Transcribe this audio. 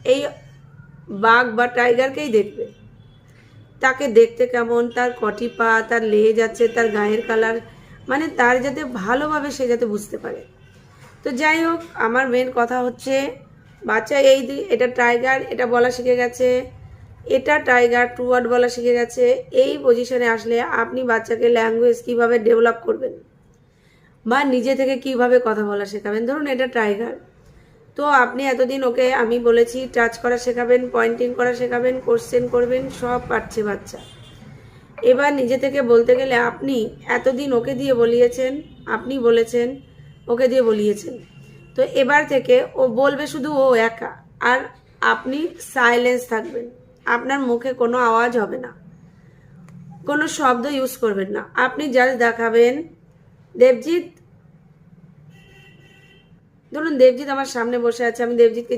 এই বাঘ বা টাইগারকেই দেখবে, তাকে দেখতে কেমন, তার কটি পা, তার লেজ আছে, তার গায়ের কালার, মানে তার যাতে ভালোভাবে সে যাতে বুঝতে পারে। তো যাই হোক, আমার মেন কথা হচ্ছে বাচ্চা এটা টাইগার এটা বলা শিখে গেছে, এটা টাইগার টু ওয়ার্ড বলা শিখে গেছে। এই পজিশনে আসলে আপনি বাচ্চাকে ল্যাঙ্গুয়েজ কিভাবে ডেভেলপ করবেন বা নিজে থেকে কিভাবে কথা বলা শেখাবেন। ধরুন এটা টাইগার, তো আপনি এতদিন ওকে আমি বলেছি টাচ করা শেখাবেন, পয়েন্টিং করা শেখাবেন, কোশ্চেন করবেন, সব পারছে বাচ্চা। এবার নিজে থেকে বলতে গেলে আপনি এতদিন ওকে দিয়ে বলিয়েছেন, আপনি বলেছেন, ওকে দিয়ে বলিয়েছেন, তো এবার থেকে ও বলবে শুধু ও একা, আর আপনি সাইলেন্স থাকবেন, আপনার মুখে কোনো আওয়াজ হবে না, কোনো শব্দ ইউজ করবেন না, আপনি জাস্ট দেখাবেন দেবজিৎ। ধরুন দেবজিৎ আমার সামনে বসে আছে, আমি দেবজিৎকে